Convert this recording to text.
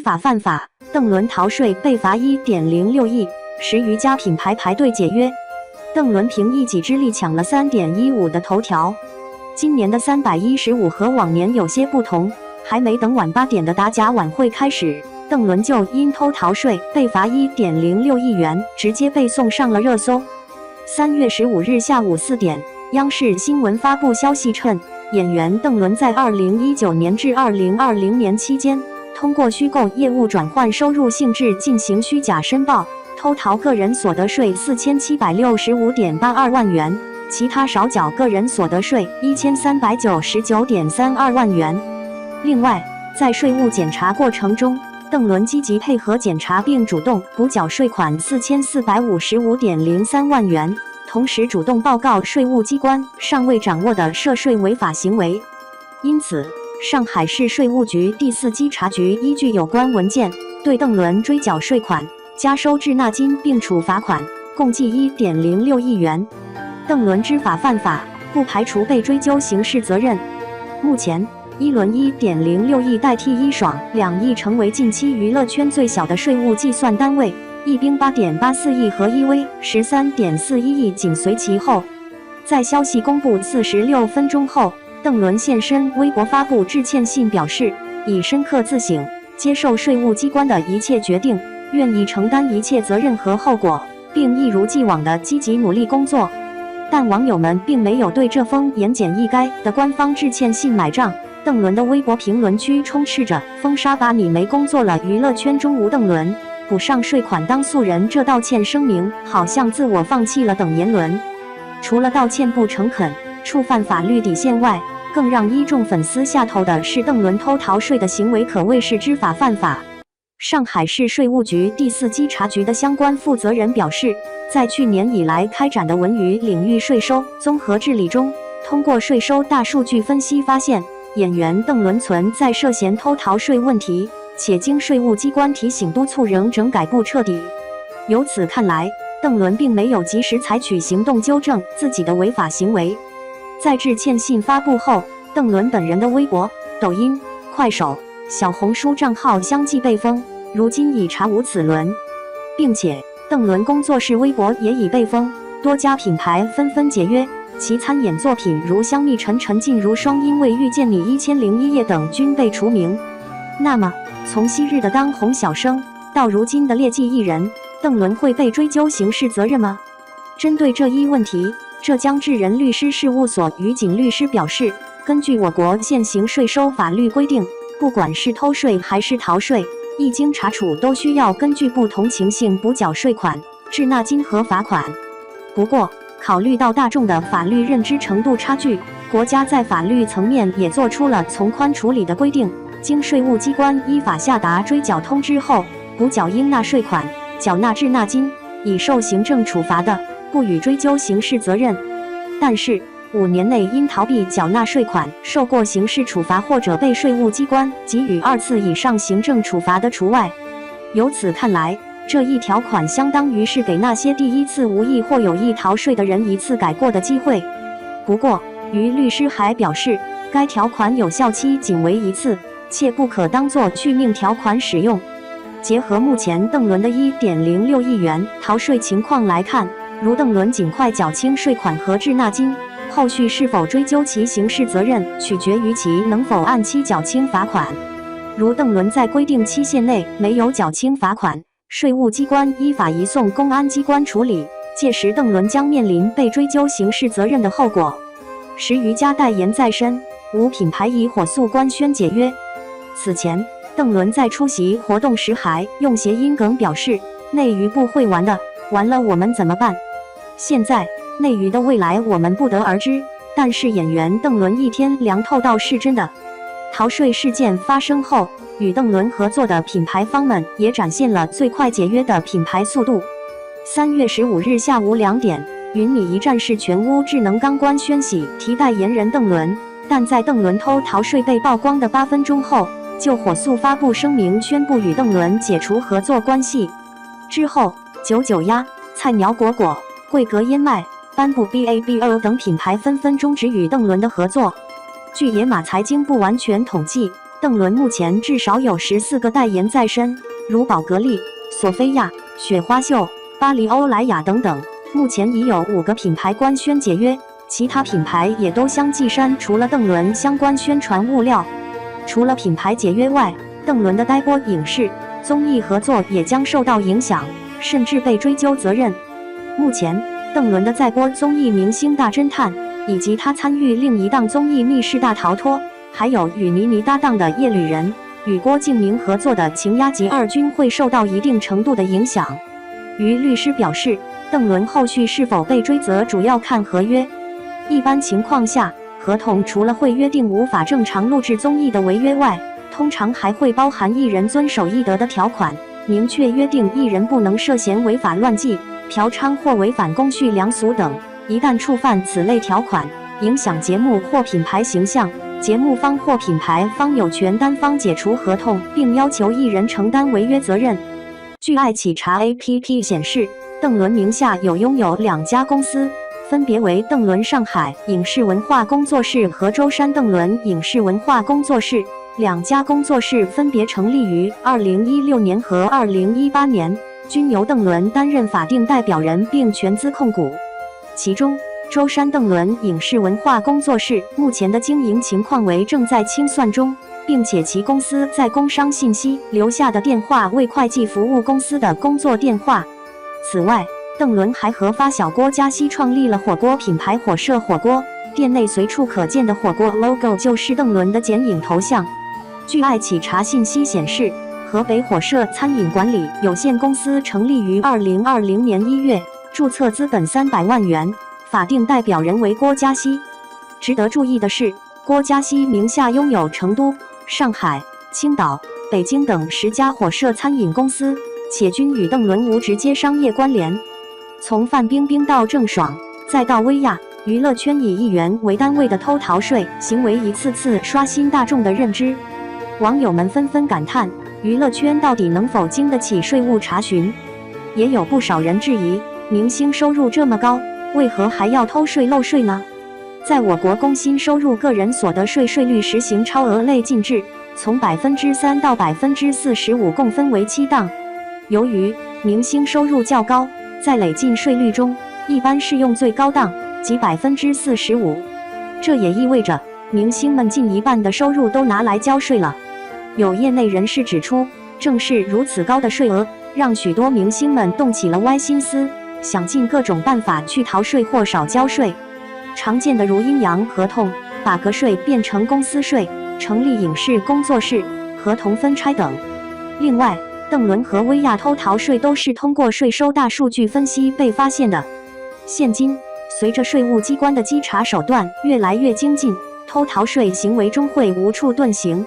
法犯法，邓伦逃税被罚1.06亿，10余家品牌排队解约。邓伦凭一己之力抢了3.15的头条。今年的315和往年有些不同，还没等晚8点的打假晚会开始，邓伦就因偷逃税被罚1.06亿元，直接被送上了热搜。3月15日下午4点，央视新闻发布消息称，演员邓伦在2019年至2020年期间，通过虚构业务转换收入性质进行虚假申报，偷逃个人所得税4765.82万元，其他少缴个人所得税1399.32万元。另外，在税务检查过程中，邓伦积极配合检查并主动补缴税款4455.03万元，同时主动报告税务机关尚未掌握的涉税违法行为。因此，上海市税务局第4稽查局依据有关文件，对邓伦追缴税款、加收滞纳金并处罚款，共计1.06亿元。邓伦知法犯法，不排除被追究刑事责任。目前，一轮1.06亿代替一爽2亿成为近期娱乐圈最小的税务计算单位，一冰8.84亿和一威13.41亿紧随其后。在消息公布46分钟后，邓伦现身微博发布致歉信，表示已深刻自省，接受税务机关的一切决定，愿意承担一切责任和后果，并一如既往的积极努力工作。但网友们并没有对这封言简意赅的官方致歉信买账。邓伦的微博评论区充斥着“封杀吧你没工作了，娱乐圈中无邓伦，补上税款当素人”这道歉声明好像自我放弃了等言论。除了道歉不诚恳、触犯法律底线外，更让一众粉丝下头的是邓伦偷逃税的行为可谓是知法犯法。上海市税务局第4稽查局的相关负责人表示，在去年以来开展的文娱领域税收综合治理中，通过税收大数据分析发现，演员邓伦存在涉嫌偷逃税问题，且经税务机关提醒督促仍改不彻底。由此看来，邓伦并没有及时采取行动纠正自己的违法行为。在致歉信发布后，邓伦本人的微博、抖音、快手、小红书账号相继被封，如今已查无此伦，并且邓伦工作室微博也已被封，多家品牌纷纷解约。其参演作品如香蜜沉沉烬如霜、因为遇见你、1001夜等均被除名。那么，从昔日的当红小生到如今的劣迹艺人，邓伦会被追究刑事责任吗？针对这一问题，浙江智仁律师事务所于景律师表示，根据我国现行税收法律规定，不管是偷税还是逃税，一经查处都需要根据不同情形补缴税款、滞纳金和罚款。不过，考虑到大众的法律认知程度差距，国家在法律层面也做出了从宽处理的规定。经税务机关依法下达追缴通知后，补缴应纳税款、缴纳滞纳金，已受行政处罚的，不予追究刑事责任。但是，5年内因逃避缴纳税款受过刑事处罚或者被税务机关给予2次以上行政处罚的除外。由此看来，这一条款相当于是给那些第一次无意或有意逃税的人一次改过的机会。不过，于律师还表示，该条款有效期仅为1次，且不可当作续命条款使用。结合目前邓伦的1.06亿元逃税情况来看，如邓伦尽快缴清税款和滞纳金，后续是否追究其刑事责任，取决于其能否按期缴清罚款。如邓伦在规定期限内没有缴清罚款，税务机关依法移送公安机关处理，届时邓伦将面临被追究刑事责任的后果。10余家代言在身，无品牌已火速官宣解约。此前，邓伦在出席活动时还用谐音梗表示，内娱不会玩的，完了我们怎么办？现在，内娱的未来我们不得而知，但是演员邓伦一天凉透倒是真的。逃税事件发生后，与邓伦合作的品牌方们也展现了最快解约的品牌速度。3月15日下午2点，云米一站式全屋智能钢官宣喜提代言人邓伦，但在邓伦偷逃税被曝光的8分钟后，就火速发布声明宣布与邓伦解除合作关系。之后，99鸭、菜鸟果果、桂格燕麦、颁布 BABO 等品牌纷纷终止与邓伦的合作。据野马财经不完全统计，邓伦目前至少有14个代言在身，如宝格丽、索菲亚、雪花秀、巴黎欧莱雅等等。目前已有5个品牌官宣解约，其他品牌也都相继删除了邓伦相关宣传物料。除了品牌解约外，邓伦的待播影视、综艺合作也将受到影响，甚至被追究责任。目前，邓伦的在播综艺《明星大侦探》，以及他参与另一档综艺《密室大逃脱》，还有与倪妮搭档的《夜旅人》，与郭敬明合作的《情压集2》均会受到一定程度的影响。于律师表示，邓伦后续是否被追责主要看合约。一般情况下，合同除了会约定无法正常录制综艺的违约外，通常还会包含艺人遵守艺德的条款，明确约定艺人不能涉嫌违法乱纪、嫖娼或违反公序良俗等。一旦触犯此类条款，影响节目或品牌形象，节目方或品牌方有权单方解除合同，并要求艺人承担违约责任。据爱企查 APP 显示，邓伦名下拥有2家公司，分别为邓伦上海影视文化工作室和舟山邓伦影视文化工作室。2家工作室分别成立于2016年和2018年，均由邓伦担任法定代表人并全资控股。其中，舟山邓伦影视文化工作室目前的经营情况为正在清算中，并且其公司在工商信息留下的电话为会计服务公司的工作电话。此外，邓伦还和发小郭嘉熙创立了火锅品牌火社火锅，店内随处可见的火锅 logo 就是邓伦的剪影头像。据爱企查信息显示，河北火社餐饮管理有限公司成立于2020年1月，注册资本300万元，法定代表人为郭嘉熙。值得注意的是，郭嘉熙名下拥有成都、上海、青岛、北京等10家火社餐饮公司，且均与邓伦无直接商业关联。从范冰冰到郑爽，再到薇娅，娱乐圈以亿元为单位的偷逃税行为一次次刷新大众的认知。网友们纷纷感叹，娱乐圈到底能否经得起税务查询？也有不少人质疑，明星收入这么高，为何还要偷税漏税呢？在我国工薪收入个人所得税税率实行超额累进制，从3%到45%共分为7档。由于明星收入较高，在累进税率中一般适用最高档，即45%。这也意味着明星们近一半的收入都拿来交税了。有业内人士指出，正是如此高的税额，让许多明星们动起了歪心思，想尽各种办法去逃税或少交税。常见的如阴阳合同、把个税变成公司税、成立影视工作室、合同分拆等。另外，邓伦和薇娅偷逃税都是通过税收大数据分析被发现的。现今，随着税务机关的稽查手段越来越精进，偷逃税行为终会无处遁形。